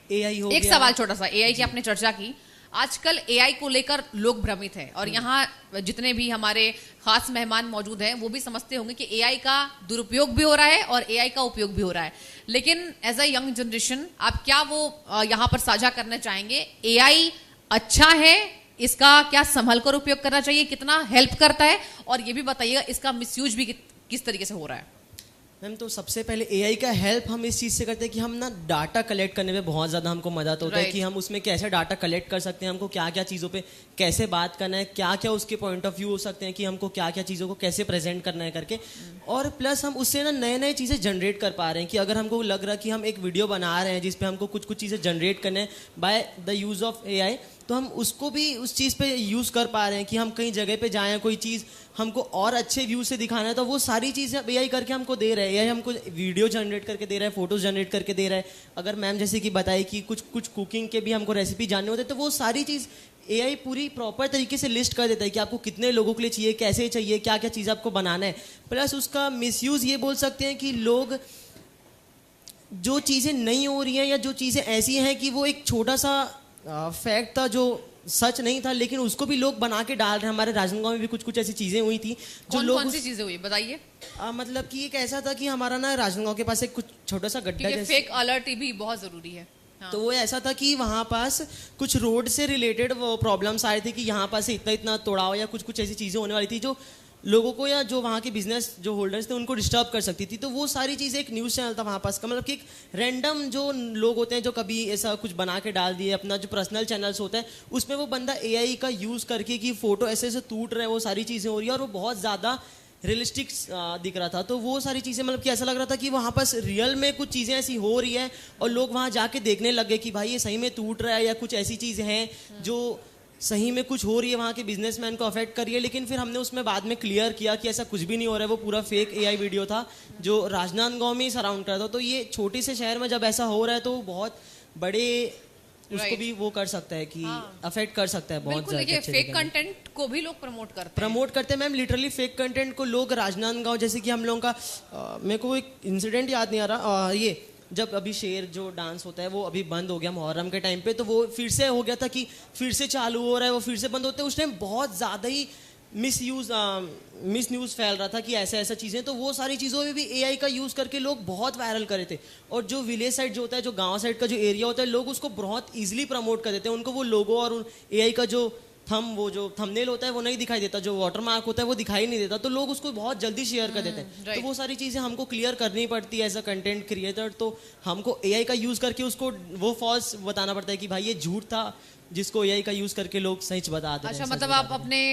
एआई हो एक गया। सवाल छोटा सा, एआई की आपने चर्चा की, आजकल एआई को लेकर लोग भ्रमित हैं और यहाँ जितने भी हमारे खास मेहमान मौजूद हैं वो भी समझते होंगे कि एआई का दुरुपयोग भी हो रहा है और एआई का उपयोग भी हो रहा है, लेकिन एज अ यंग जनरेशन आप क्या वो यहाँ पर साझा करना चाहेंगे? एआई अच्छा है, इसका क्या संभल कर उपयोग करना चाहिए, कितना हेल्प करता है, और ये भी बताइएगा इसका मिसयूज भी किस तरीके से हो रहा है? मैम, तो सबसे पहले एआई का हेल्प हम इस चीज़ से करते हैं कि हम ना डाटा कलेक्ट करने में बहुत ज़्यादा हमको मदद होता है Right. कि हम उसमें कैसे डाटा कलेक्ट कर सकते हैं, हमको क्या क्या चीज़ों पे कैसे बात करना है, क्या क्या उसके पॉइंट ऑफ व्यू हो सकते हैं कि हमको क्या क्या चीज़ों को कैसे प्रेजेंट करना है करके, और प्लस हम उससे ना नए नए चीज़ें जनरेट कर पा रहे हैं कि अगर हमको लग रहा है कि हम एक वीडियो बना रहे हैं जिसपे हमको कुछ कुछ चीज़ें जनरेट करने हैं by the use of AI, तो हम उसको भी उस चीज़ पे यूज़ कर पा रहे हैं कि हम कहीं जगह पे जाएं, कोई चीज़ हमको और अच्छे व्यू से दिखाना है तो वो सारी चीज़ें एआई करके हमको दे रहे हैं। एआई हमको वीडियो जनरेट करके दे रहा है, फोटोज जनरेट करके दे रहा है। अगर मैम जैसे कि बताई कि कुछ कुछ कुकिंग के भी हमको रेसिपी जानने होते हैं तो वो सारी चीज़ एआई पूरी प्रॉपर तरीके से लिस्ट कर देता है कि आपको कितने लोगों के लिए चाहिए, कैसे चाहिए, क्या क्या चीज़ आपको बनाना है। प्लस उसका मिसयूज़ ये बोल सकते हैं कि लोग जो चीज़ें नहीं हो रही हैं या जो चीज़ें ऐसी हैं कि वो एक छोटा सा फैक्ट था जो सच नहीं था, लेकिन उसको भी लोग बना के डाल रहे हैं। हमारे राजनांदगांव में भी कुछ कुछ ऐसी चीज़ें हुई थी जो कौन लोग कौन सी चीजें हुई बताइए? मतलब कि एक ऐसा था कि हमारा ना राजनांदगांव के पास एक कुछ छोटा सा गड्ढा क्योंकि जैसे, फेक अलर्ट भी बहुत जरूरी है। हाँ। तो वो ऐसा था कि वहाँ पास कुछ रोड से रिलेटेड वो प्रॉब्लम्स आए थे कि यहाँ पास से इतना इतना तोड़ाव या कुछ कुछ ऐसी चीज़ें होने वाली थी जो लोगों को या जो वहाँ के बिजनेस जो होल्डर्स थे उनको डिस्टर्ब कर सकती थी। तो वो सारी चीज़ें, एक न्यूज़ चैनल था वहाँ पास का, मतलब कि एक रैंडम जो लोग होते हैं जो कभी ऐसा कुछ बना के डाल दिए, अपना जो पर्सनल चैनल्स होता है उसमें वो बंदा एआई का यूज़ करके कि फ़ोटो ऐसे ऐसे टूट रहे हैं, वो सारी चीज़ें हो रही है और वो बहुत ज़्यादा रियलिस्टिक दिख रहा था। तो वो सारी चीज़ें मतलब कि ऐसा लग रहा था कि वहाँ पास रियल में कुछ चीज़ें ऐसी हो रही है और लोग वहाँ जाके देखने लग गए कि भाई ये सही में टूट रहा है या कुछ ऐसी चीज़ें हैं जो सही में कुछ हो रही है, वहाँ के बिजनेसमैन को अफेक्ट कर रही है। लेकिन फिर हमने उसमें बाद में क्लियर किया कि ऐसा कुछ भी नहीं हो रहा है, वो पूरा फेक एआई वीडियो था जो राजनांदगांव में ही सराउंड कर रहा था। तो ये छोटे से शहर में जब ऐसा हो रहा है तो बहुत बड़े उसको Right. भी वो कर सकता है कि अफेक्ट कर सकता है बहुत बिल्कुल, देखिए अच्छे फेक तरीके में। कंटेंट को भी लोग प्रमोट करते हैं। प्रमोट करते हैं मैम, लिटरली फेक कंटेंट को लोग राजनांदगांव, जैसे कि हम लोगों का मेरे को एक इंसिडेंट याद नहीं आ रहा, ये जब अभी शेर जो डांस होता है वो अभी बंद हो गया मुहर्रम के टाइम पे, तो वो फिर से हो गया था कि फिर से चालू हो रहा है, वो फिर से बंद होते हैं। उस टाइम बहुत ज़्यादा ही मिस न्यूज़ फैल रहा था कि ऐसा ऐसा चीज़ें, तो वो सारी चीज़ों में भी एआई का यूज़ करके लोग बहुत वायरल करे थे। और जो विलेज साइड जो होता है, जो गांव साइड का जो एरिया होता है, लोग उसको बहुत ईजिली प्रमोट कर देते हैं। उनको वो लोगो और एआई का जो वो जो थंबनेल होता है वो नहीं दिखाई देता, जो वाटरमार्क होता है वो दिखाई नहीं देता, तो लोग उसको बहुत जल्दी शेयर कर देते हैं। right. तो वो सारी चीज़ें हमको क्लियर करनी पड़ती है एज अ कंटेंट क्रिएटर। तो हमको एआई का यूज़ करके उसको वो फॉल्स बताना पड़ता है कि भाई ये झूठ था, जिसको एआई का यूज़ करके लोग सच बता देते हैं। अच्छा, सच मतलब बता आप अपने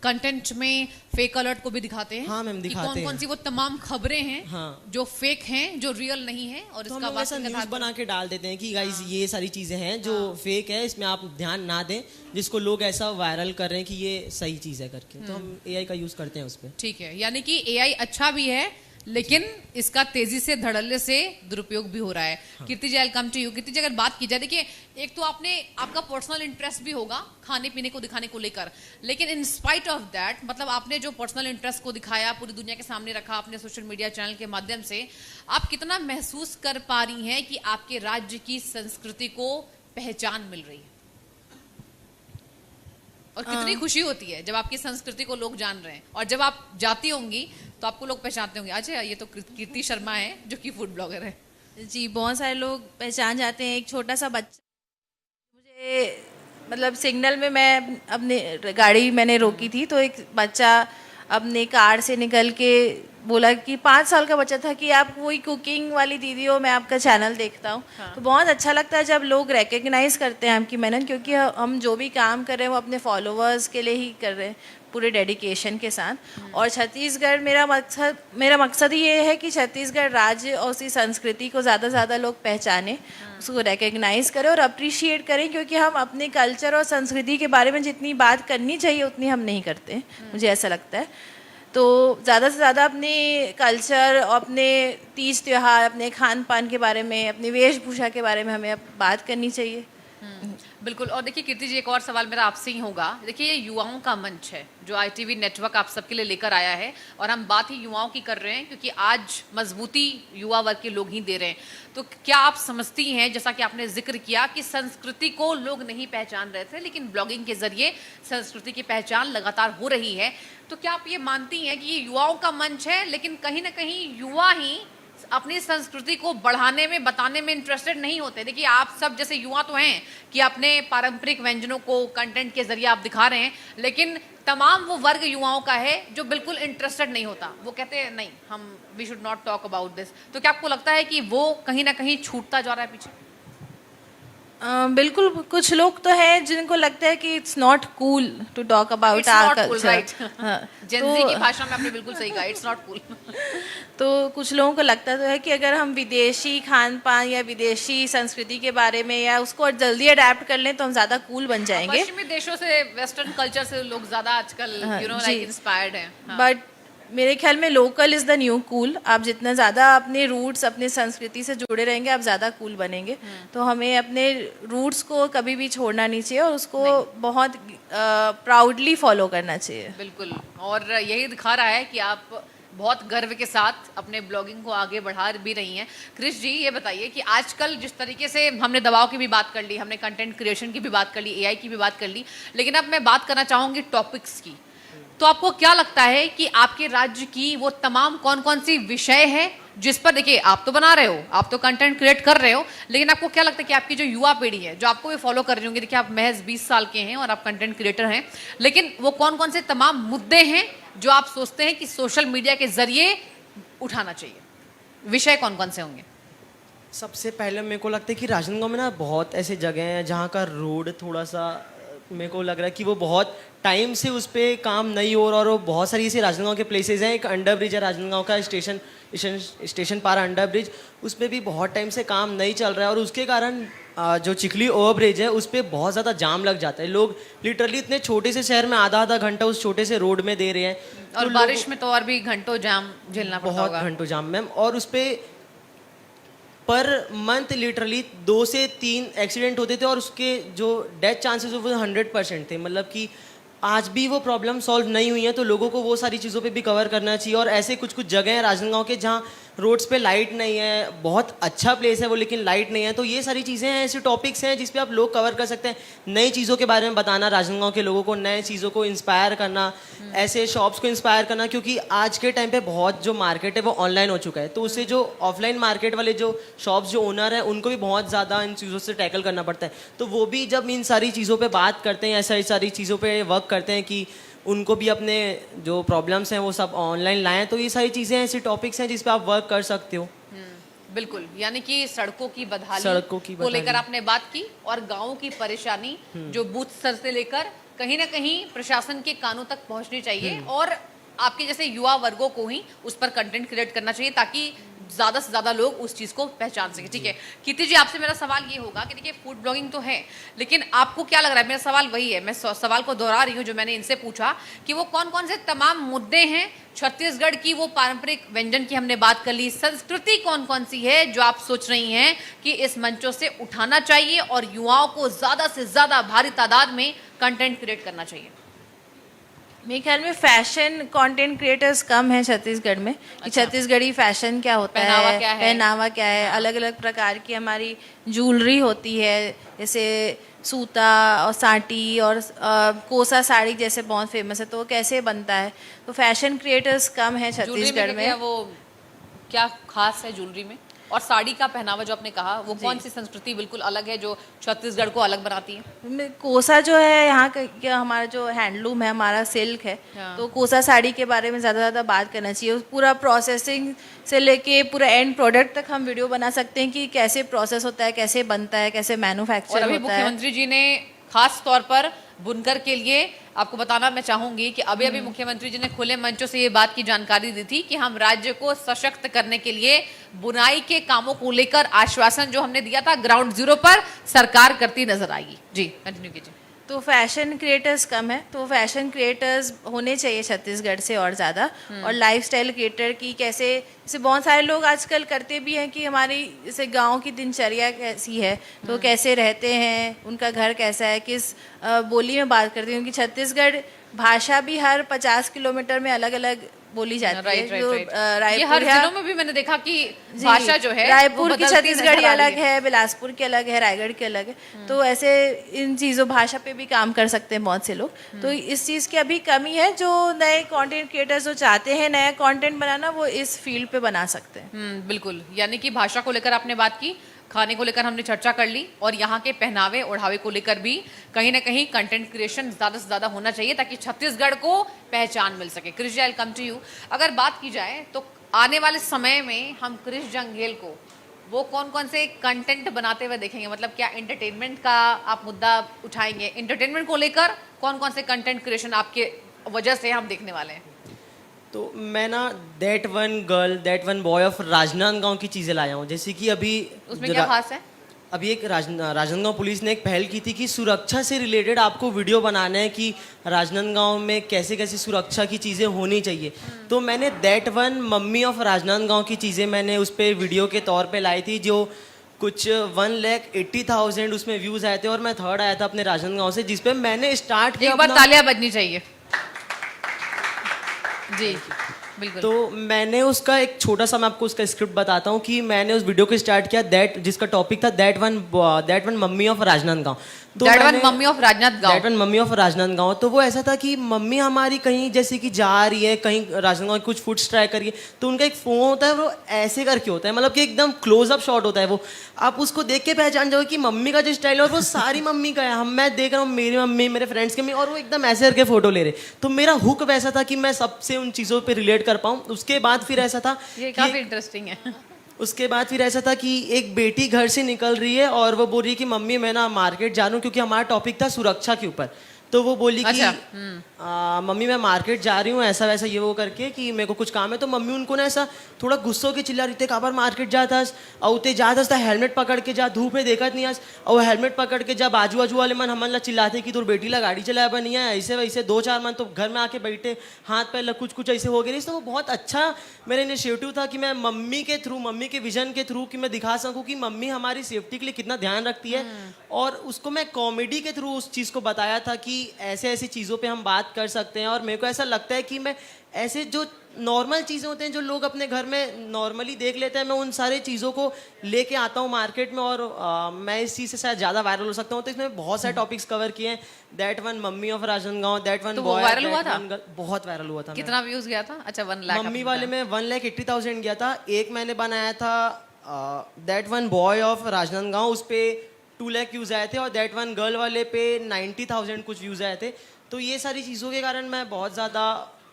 कंटेंट में फेक अलर्ट को भी दिखाते हैं? हाँ मैम, कि दिखाते कौन कौन हैं। सी वो तमाम खबरें हैं हाँ। जो फेक हैं, जो रियल नहीं है, और तो हम इसका लोग ऐसा वास्तविक न्यूज़ आधार बना के डाल देते हैं कि गाइस हाँ। ये सारी चीज़ें हैं जो फेक है, इसमें आप ध्यान ना दें, जिसको लोग ऐसा वायरल कर रहे हैं कि ये सही चीज़ है करके। तो हम एआई का यूज़ करते हैं उस पर। ठीक है, यानी कि एआई अच्छा भी है लेकिन इसका तेजी से धड़ल्ले से दुरुपयोग भी हो रहा है। कीर्ति जी, आई कम टू यू। कीर्ति जी, अगर बात की जाए, देखिए एक तो आपका पर्सनल इंटरेस्ट भी होगा खाने पीने को दिखाने को लेकर, लेकिन इन स्पाइट ऑफ दैट, मतलब आपने जो पर्सनल इंटरेस्ट को दिखाया, पूरी दुनिया के सामने रखा अपने सोशल मीडिया चैनल के माध्यम से, आप कितना महसूस कर पा रही हैं कि आपके राज्य की संस्कृति को पहचान मिल रही है, और कितनी खुशी होती है जब आपकी संस्कृति को लोग जान रहे हैं, और जब आप जाती होंगी तो आपको लोग पहचानते होंगे, अच्छा ये तो कीर्ति शर्मा है जो कि फूड ब्लॉगर है। जी, बहुत सारे लोग पहचान जाते हैं। एक छोटा सा बच्चा, मुझे मतलब सिग्नल में मैं अपनी गाड़ी मैंने रोकी थी, तो एक बच्चा अपने कार से निकल के बोला कि 5 साल का बच्चा था कि आप वही कुकिंग वाली दीदी हो, मैं आपका चैनल देखता हूँ। तो बहुत अच्छा लगता है जब लोग रिकग्नाइज करते हैं आपकी मेहनत, क्योंकि हम जो भी काम कर रहे हैं वो अपने फॉलोअर्स के लिए ही कर रहे हैं, पूरे डेडिकेशन के साथ। और छत्तीसगढ़, मेरा मकसद ये है कि छत्तीसगढ़ राज्य और उसकी संस्कृति को ज़्यादा से ज़्यादा लोग पहचानें, उसको रिकग्नाइज करें और अप्रिशिएट करें, क्योंकि हम अपने कल्चर और संस्कृति के बारे में जितनी बात करनी चाहिए उतनी हम नहीं करते, मुझे ऐसा लगता है। तो ज़्यादा से ज़्यादा अपने कल्चर, अपने तीज त्योहार, अपने खान पान के बारे में, अपनी वेशभूषा के बारे में हमें बात करनी चाहिए। बिल्कुल। और देखिए कीर्ति जी, एक और सवाल मेरा आपसे ही होगा। देखिए ये युवाओं का मंच है जो ITV नेटवर्क आप सबके लिए लेकर आया है, और हम बात ही युवाओं की कर रहे हैं क्योंकि आज मजबूती युवा वर्ग के लोग ही दे रहे हैं। तो क्या आप समझती हैं, जैसा कि आपने जिक्र किया कि संस्कृति को लोग नहीं पहचान रहे थे, लेकिन ब्लॉगिंग के जरिए संस्कृति की पहचान लगातार हो रही है, तो क्या आप ये मानती हैं कि ये युवाओं का मंच है, लेकिन कहीं ना कहीं युवा ही अपनी संस्कृति को बढ़ाने में, बताने में इंटरेस्टेड नहीं होते? देखिए आप सब जैसे युवा तो हैं कि अपने पारंपरिक व्यंजनों को कंटेंट के जरिए आप दिखा रहे हैं, लेकिन तमाम वो वर्ग युवाओं का है जो बिल्कुल इंटरेस्टेड नहीं होता, वो कहते हैं नहीं, हम we should not talk about this. तो क्या आपको लगता है कि वो कहीं ना कहीं छूटता जा रहा है पीछे? बिल्कुल, कुछ लोग तो हैं जिनको लगता है कि it's not cool to talk about our culture. Gen Z की भाषा में आपने बिल्कुल सही कहा, इट्स नॉट कूल। तो कुछ लोगों को लगता तो है कि अगर हम विदेशी खान पान या विदेशी संस्कृति के बारे में या उसको जल्दी अडेप्ट कर लें तो हम ज़्यादा कूल बन जाएंगे। पश्चिमी देशों से, वेस्टर्न कल्चर से लोग ज़्यादा आजकल लाइक इंस्पायर्ड हैं। बट मेरे ख्याल में local is the new cool. आप जितना ज़्यादा अपने रूट्स, अपने संस्कृति से जुड़े रहेंगे, आप ज़्यादा कूल बनेंगे। तो हमें अपने रूट्स को कभी भी छोड़ना नहीं चाहिए और उसको बहुत प्राउडली फॉलो करना चाहिए। बिल्कुल, और यही दिखा रहा है कि आप बहुत गर्व के साथ अपने ब्लॉगिंग को आगे बढ़ा भी रही हैं। क्रिश जी, ये बताइए कि आजकल जिस तरीके से हमने दबाव की भी बात कर ली, हमने कंटेंट क्रिएशन की भी बात कर ली, AI की भी बात कर ली, लेकिन अब मैं बात करना चाहूँगी टॉपिक्स की। तो आपको क्या लगता है कि आपके राज्य की वो तमाम कौन कौन सी विषय है जिस पर, देखिए आप तो बना रहे हो, आप तो कंटेंट क्रिएट कर रहे हो, लेकिन आपको क्या लगता है कि आपकी जो युवा पीढ़ी है जो आपको भी फॉलो कर रही होंगी, देखिए आप महज 20 साल के हैं और आप कंटेंट क्रिएटर हैं, लेकिन वो कौन कौन से तमाम मुद्दे हैं जो आप सोचते हैं कि सोशल मीडिया के जरिए उठाना चाहिए? विषय कौन कौन से होंगे? सबसे पहले मेरे को लगता है कि राजनांदगांव में ना बहुत ऐसे जगह हैं जहाँ का रोड थोड़ा सा मेरे को लग रहा है कि वो बहुत टाइम से उस पर काम नहीं हो रहा, और वो बहुत सारी ऐसे राजनांदगांव के प्लेसेस हैं। एक अंडर ब्रिज है राजनांदगांव का, स्टेशन पारा अंडर ब्रिज, उस पर भी बहुत टाइम से काम नहीं चल रहा है, और उसके कारण जो चिखली ओवर ब्रिज है उस पर बहुत ज़्यादा जाम लग जाता है। लोग लिटरली इतने छोटे से शहर में आधा घंटा उस छोटे से रोड में दे रहे हैं, और तो बारिश में तो और भी घंटों जाम झेलना पड़ता बहुत होगा। घंटों जाम मैम। और उस पर मंथ लिटरली 2 से 3 एक्सीडेंट होते थे, और उसके जो डेथ चांसेस वो 100% थे। मतलब कि आज भी वो प्रॉब्लम सॉल्व नहीं हुई है, तो लोगों को वो सारी चीज़ों पे भी कवर करना चाहिए। और ऐसे कुछ कुछ जगह हैं राजनांदगांव के जहाँ रोड्स पे लाइट नहीं है, बहुत अच्छा प्लेस है वो, लेकिन लाइट नहीं है। तो ये सारी चीज़ें हैं, ऐसे टॉपिक्स हैं जिस पे आप लोग कवर कर सकते हैं। नई चीज़ों के बारे में बताना राजनांदगांव के लोगों को, नए चीज़ों को इंस्पायर करना, ऐसे शॉप्स को इंस्पायर करना, क्योंकि आज के टाइम पे बहुत जो मार्केट है वो ऑनलाइन हो चुका है। तो उससे जो ऑफलाइन मार्केट वाले जो शॉप्स, जो ओनर हैं, उनको भी बहुत ज़्यादा इन चीज़ों से टैकल करना पड़ता है। तो वो भी जब इन सारी चीज़ों पर बात करते हैं, ऐसा सारी चीज़ों पर वर्क करते हैं कि उनको भी अपने जो प्रॉब्लम्स हैं वो सब ऑनलाइन लाएं, तो ये सारी चीज़ें ऐसे टॉपिक्स हैं जिस पे आप वर्क कर सकते हो। बिल्कुल, यानी कि सड़कों की बदहाली को लेकर आपने बात की, और गाँव की परेशानी जो बूथ स्तर से लेकर कहीं ना कहीं प्रशासन के कानों तक पहुंचनी चाहिए, और आपके जैसे युवा वर्गों को ही उस पर कंटेंट क्रिएट करना चाहिए ताकि ज्यादा से ज्यादा लोग उस चीज को पहचान सके। ठीक है कीर्ति जी, आपसे मेरा सवाल ये होगा कि देखिए फूड ब्लॉगिंग तो है, लेकिन आपको क्या लग रहा है, मेरा सवाल वही है, मैं सवाल को दोहरा रही हूँ जो मैंने इनसे पूछा कि वो कौन कौन से तमाम मुद्दे हैं छत्तीसगढ़ की, वो पारंपरिक व्यंजन की हमने बात कर ली, संस्कृति कौन कौन सी है जो आप सोच रही हैं कि इस मंचों से उठाना चाहिए और युवाओं को ज्यादा से ज्यादा भारी तादाद में कंटेंट क्रिएट करना चाहिए? मेरे ख्याल में फैशन कंटेंट क्रिएटर्स कम है छत्तीसगढ़ में। कि छत्तीसगढ़ी फैशन क्या होता पहनावा है, क्या है? पहनावा क्या है, अलग अलग प्रकार की हमारी ज्वेलरी होती है, जैसे सूता और साटी और कोसा साड़ी जैसे बहुत फेमस है, तो वो कैसे बनता है। तो फैशन क्रिएटर्स कम है ज्वेलरी छत्तीसगढ़ क्या में। वो क्या खास है ज्वेलरी में? और साड़ी का पहनावा जो आपने कहा, वो कौन सी संस्कृति बिल्कुल अलग है जो छत्तीसगढ़ को अलग बनाती है? कोसा जो है यहाँ का क्या, हमारा जो हैंडलूम है, हमारा सिल्क है, हाँ। तो कोसा साड़ी के बारे में ज़्यादा बात करना चाहिए। पूरा प्रोसेसिंग से लेके पूरा एंड प्रोडक्ट तक हम वीडियो बना सकते हैं कि कैसे प्रोसेस होता है, कैसे बनता है, कैसे और मैन्युफैक्चर अभी होता है। मुख्यमंत्री जी ने खास तौर पर बुनकर के लिए आपको बताना मैं चाहूंगी कि अभी अभी मुख्यमंत्री जी ने खुले मंचों से ये बात की जानकारी दी थी कि हम राज्य को सशक्त करने के लिए बुनाई के कामों को लेकर आश्वासन जो हमने दिया था ग्राउंड जीरो पर सरकार करती नजर आएगी। जी कंटिन्यू कीजिए। तो फैशन क्रिएटर्स कम है, तो फैशन क्रिएटर्स होने चाहिए छत्तीसगढ़ से और ज़्यादा। और लाइफस्टाइल क्रिएटर की कैसे, जैसे बहुत सारे लोग आजकल करते भी हैं कि हमारी जैसे गांव की दिनचर्या कैसी है, तो कैसे रहते हैं, उनका घर कैसा है, किस बोली में बात करते हैं, क्योंकि छत्तीसगढ़ भाषा भी हर 50 किलोमीटर में अलग अलग बोली जाती है। राइट जो ये रायपुर हर है, जिलों में भी मैंने देखा कि जी, भाषा जो है रायपुर वो की बदलती छत्तीसगढ़ी नजर आ रही अलग है, बिलासपुर की अलग है, रायगढ़ की अलग है। तो ऐसे इन चीज़ों भाषा पे भी काम कर सकते हैं बहुत से लोग। तो इस चीज़ की अभी कमी है। जो नए कंटेंट क्रिएटर्स जो चाहते हैं नया कंटेंट बनाना, वो इस फील्ड पे बना सकते हैं। बिल्कुल, यानी कि भाषा को लेकर आपने बात की, खाने को लेकर हमने चर्चा कर ली, और यहाँ के पहनावे ओढ़ावे को लेकर भी कहीं ना कहीं कंटेंट क्रिएशन ज्यादा से ज्यादा होना चाहिए ताकि छत्तीसगढ़ को पहचान मिल सके। Krish ji, I will come to you. अगर बात की जाए तो आने वाले समय में हम क्रिश जंघेल को वो कौन कौन से कंटेंट बनाते हुए देखेंगे? मतलब क्या एंटरटेनमेंट का आप मुद्दा उठाएंगे? एंटरटेनमेंट को लेकर कौन कौन से कंटेंट क्रिएशन आपके वजह से हम देखने वाले हैं? तो मैं ना that one girl that one boy of Rajnandgaon की चीज़ें लाया हूँ। जैसे कि अभी उसमें जो क्या खास है? अभी एक राजनांदगांव पुलिस ने एक पहल की थी कि सुरक्षा से रिलेटेड आपको वीडियो बनाना है कि राजनांदगांव में कैसे कैसे सुरक्षा की चीज़ें होनी चाहिए। तो मैंने that one mummy of Rajnandgaon की चीज़ें मैंने उस पर वीडियो के तौर पे लाई थी, जो कुछ 1,80,000 उसमें व्यूज़ आए थे, और मैं थर्ड आया था अपने राजनांदगांव से, जिस पे मैंने स्टार्ट किया एक बार अपना- तालियां बजनी चाहिए। जी बिल्कुल। तो मैंने उसका एक छोटा सा, मैं आपको उसका स्क्रिप्ट बताता हूँ कि मैंने उस वीडियो को स्टार्ट किया दैट, जिसका टॉपिक था that one mummy of Rajnandgaon. तो दैट वन मैंने- mummy of Rajnandgaon. That one mummy of Rajnandgaon. तो वो ऐसा था कि मम्मी हमारी कहीं जैसे कि जा रही है, कहीं राजनांदगांव की कुछ फूड्स ट्राई करिए, तो उनका एक फोन होता है, वो ऐसे करके होता है, मतलब कि एकदम क्लोजअप शॉट होता है वो, आप उसको देख के पहचान जाओगे कि मम्मी का जो स्टाइल है, और वो सारी मम्मी का है। हम मैं देख रहा हूँ मेरी मम्मी, मेरे फ्रेंड्स की मम्मी, और वो एकदम ऐसे करके फोटो ले रहे। तो मेरा हुक वैसा था कि मैं सबसे उन चीज़ों पर रिलेट कर पाऊँ। उसके बाद फिर ऐसा था ये कि काफी इंटरेस्टिंग है। उसके बाद फिर ऐसा था कि एक बेटी घर से निकल रही है और वो बोल रही है कि मम्मी मैं ना मार्केट जा रही हूँ, क्योंकि हमारा टॉपिक था सुरक्षा के ऊपर। तो वो बोली कि अच्छा, मम्मी मैं मार्केट जा रही हूँ, ऐसा वैसा ये वो करके कि मेरे को कुछ काम है। तो मम्मी उनको ना ऐसा थोड़ा गुस्सों के चिल्ला रही थी, काबर मार्केट जाता और ते जाता था हेलमेट पकड़ के जा, धूप में देखा नहीं आज, और हेलमेट पकड़ के जा, बाजू बाजू वाले मन हमन ला चिल्लाते कि तोर बेटी ला गाड़ी चलाया बनी है, ऐसे वैसे 2-4 मन तो घर में आके बैठे, हाथ पैर कुछ कुछ ऐसे हो गए। तो वो बहुत अच्छा मेरा इनिशिएटिव था कि मैं मम्मी के थ्रू, मम्मी के विजन के थ्रू कि मैं दिखा सकूँ कि मम्मी हमारी सेफ्टी के लिए कितना ध्यान रखती है। और उसको मैं कॉमेडी के थ्रू उस चीज़ को बताया था कि ऐसे ऐसी चीज़ों पे हम बात कर सकते हैं। और मेरे को ऐसा लगता है कि मैं ऐसे जो नॉर्मल चीज़ें होते हैं जो लोग अपने घर में नॉर्मली देख लेते हैं, मैं उन सारी चीज़ों को लेके आता हूँ मार्केट में, और मैं इस चीज़ से शायद ज़्यादा वायरल हो सकता हूँ। तो इसमें बहुत सारे टॉपिक्स कवर किए हैं, that one mummy of Rajnandgaon, that one तो वो बॉय, वायरल हुआ था? बहुत वायरल हुआ था। कितना व्यूज गया था? अच्छा 1 लाख। मम्मी वाले में 1,80,000 गया था। एक मैंने बनाया था that one boy of Rajnandgaon, उस पर 2 लाख व्यूज़ आए थे, और दैट वन गर्ल वाले पे 90,000 कुछ व्यूज़ आए थे। तो ये सारी चीज़ों के कारण मैं बहुत ज़्यादा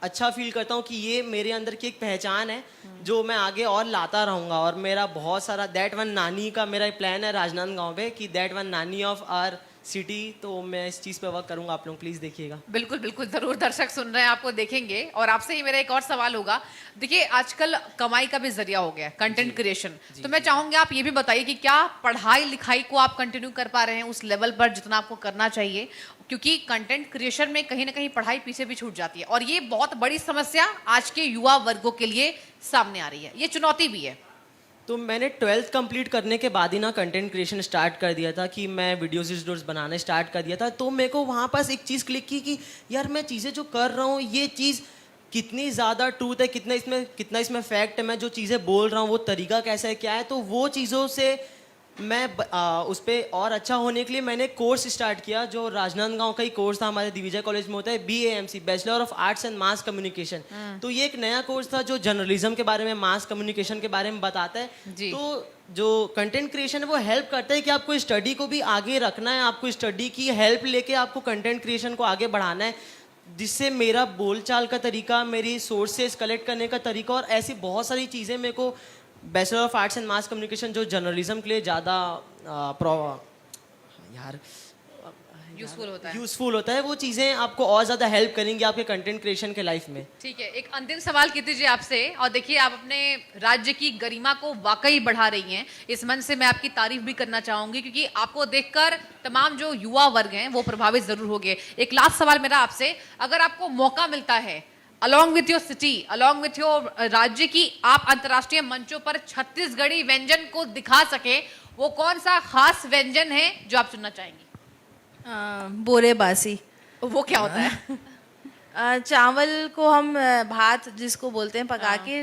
अच्छा फील करता हूँ कि ये मेरे अंदर की एक पहचान है जो मैं आगे और लाता रहूँगा। और मेरा बहुत सारा दैट वन नानी का मेरा प्लान है राजनांदगांव पे कि दैट वन नानी ऑफ आर सिटी, तो मैं इस चीज़ पे वर्क करूँगा। आप लोग प्लीज़ देखिएगा। बिल्कुल बिल्कुल, जरूर दर्शक सुन रहे हैं, आपको देखेंगे। और आपसे ही मेरा एक और सवाल होगा, देखिए आजकल कमाई का भी जरिया हो गया कंटेंट क्रिएशन, तो मैं चाहूंगी आप ये भी बताइए कि क्या पढ़ाई लिखाई को आप कंटिन्यू कर पा रहे हैं उस लेवल पर जितना आपको करना चाहिए, क्योंकि कंटेंट क्रिएशन में कहीं ना कहीं पढ़ाई पीछे भी छूट जाती है और ये बहुत बड़ी समस्या आज के युवा वर्गों के लिए सामने आ रही है, ये चुनौती भी है। तो मैंने 12th कंप्लीट करने के बाद ही ना कंटेंट क्रिएशन स्टार्ट कर दिया था कि मैं वीडियोज़ बनाना स्टार्ट कर दिया था। तो मेरे को वहाँ पास एक चीज़ क्लिक की कि यार मैं चीज़ें जो कर रहा हूँ ये चीज़ कितनी ज़्यादा ट्रूथ है, कितना इसमें फैक्ट है, मैं जो चीज़ें बोल रहा हूँ वो तरीका कैसा है, क्या है। तो वो चीज़ों से मैं उस पर और अच्छा होने के लिए मैंने कोर्स स्टार्ट किया, जो राजनांदगांव का ही कोर्स था, हमारे दिविजय कॉलेज में होता है, BAMC, bachelor of arts and mass communication. तो ये एक नया कोर्स था जो जर्नलिज्म के बारे में, मास कम्युनिकेशन के बारे में बताता है। जी। तो जो कंटेंट क्रिएशन है वो हेल्प करता है कि आपको स्टडी को भी आगे रखना है, आपको स्टडी की हेल्प लेके आपको कंटेंट क्रिएशन को आगे बढ़ाना है, जिससे मेरा बोलचाल का तरीका, मेरी सोर्सेस कलेक्ट करने का तरीका और ऐसी बहुत सारी चीज़ें मेरे को bachelor of arts and mass communication जो जर्नलिज्म के लिए ज़्यादा यूजफुल होता है, वो चीज़ें आपको और ज़्यादा हेल्प करेंगी आपके कंटेंट क्रिएशन के लाइफ में। ठीक है, एक अंतिम सवाल की दीजिए आपसे। और देखिए आप अपने राज्य की गरिमा को वाकई बढ़ा रही हैं, इस मंच से मैं आपकी तारीफ भी करना चाहूंगी, क्योंकि आपको देखकर तमाम जो युवा वर्ग हैं वो प्रभावित जरूर हो गए। एक लास्ट सवाल मेरा आपसे, अगर आपको मौका मिलता है along with your city, along with your राज्य की, आप अंतर्राष्ट्रीय मंचों पर छत्तीसगढ़ी व्यंजन को दिखा सके, वो कौन सा खास व्यंजन है जो आप सुनना चाहेंगी? बोरे बासी। वो क्या होता है? चावल को हम भात जिसको बोलते हैं पका के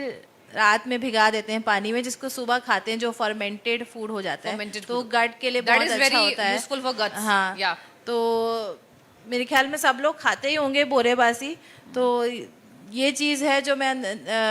रात में भिगा देते हैं पानी में, जिसको सुबह खाते हैं, जो फर्मेंटेड फूड हो जाता है, Fermented तो food. गट के लिए That बहुत is अच्छा very होता है। useful for guts. हाँ, Yeah. तो मेरे ख्याल में सब लोग खाते ही होंगे बोरे बासी। तो ये चीज़ है जो मैं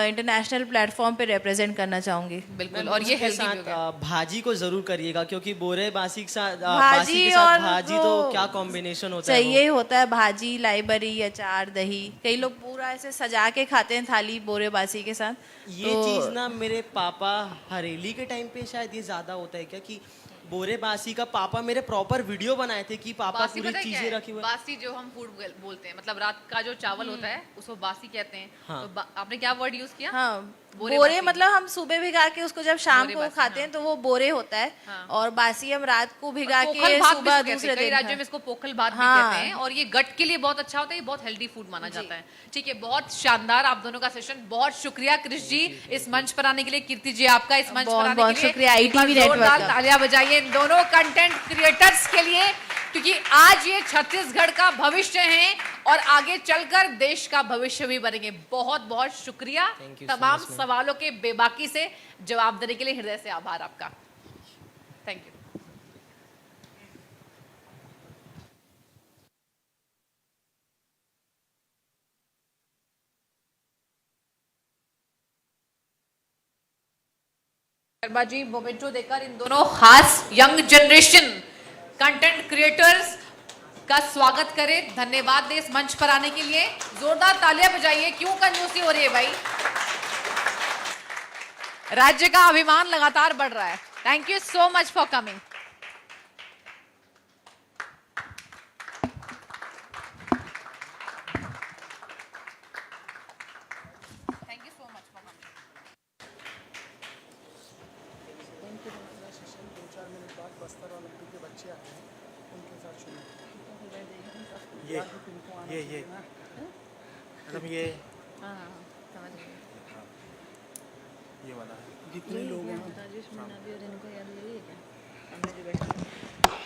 इंटरनेशनल प्लेटफॉर्म पे रिप्रेजेंट करना चाहूंगी। बिल्कुल, और ये उसके हेल्दी भी हो साथ गया। भाजी को जरूर करिएगा, क्योंकि बोरे बासी के साथ भाजी और और भाजी तो क्या कॉम्बिनेशन होता है चाहिए ही होता है, भाजी, लाइबरी, अचार, दही। कई लोग पूरा ऐसे सजा के खाते हैं थाली बोरे बासी के साथ। ये चीज ना मेरे पापा हरेली के टाइम पे शायद ये ज्यादा होता है क्या, कि बोरे बासी का पापा मेरे प्रॉपर वीडियो बनाए थे कि पापा बासी पूरी पता है क्या चीजें है? रखी हुई। बासी जो हम फूड बोलते हैं, मतलब रात का जो चावल होता है उसको बासी कहते हैं। हाँ। तो आपने क्या वर्ड यूज किया? हाँ, बोरे बोरे बासी। मतलब हम सुबह भिगा के उसको जब शाम बोरे को बासी, खाते हैं हाँ। तो वो बोरे होता है। हाँ। और बासी हम रात को भिगा पोखल के भात भी सुबह इसको कहते दूसरे हैं। कई दिन राज्यों में खाते इसको पोखल भात भी हाँ। कहते हैं, और ये गट के लिए बहुत अच्छा होता है, ये बहुत हेल्दी फूड माना जाता है। ठीक है, बहुत शानदार आप दोनों का सेशन, बहुत शुक्रिया कृष जी इस मंच पर आने के लिए, कीर्ति जी आपका इस मंच पर बहुत- आने बहुत के लिए। शुक्रिया, एक बार ITV नेटवर्क जोरदार का। तालियां बजाइए इन दोनों कंटेंट क्रिएटर्स के लिए, क्योंकि आज ये छत्तीसगढ़ का भविष्य हैं और आगे चलकर देश का भविष्य भी बनेंगे। बहुत बहुत शुक्रिया, Thank you so तमाम much, ma'am. सवालों के बेबाकी से जवाब देने के लिए हृदय से आभार आपका। Thank you. Sharma ji memento देकर इन दोनों खास यंग जनरेशन कंटेंट क्रिएटर्स का स्वागत करें, धन्यवाद दे इस मंच पर आने के लिए। जोरदार तालियां बजाइए, क्यों कंजूसी हो रही है भाई? राज्य का अभिमान लगातार बढ़ रहा है। Thank you so much for coming. Thank you so much for coming. ये मतलब ये वाला है। जितने लोग हैं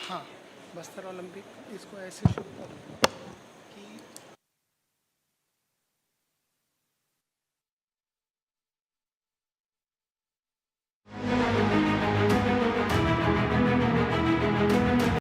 हाँ, बस्तर ओलंपिक इसको ऐसे शुरू कर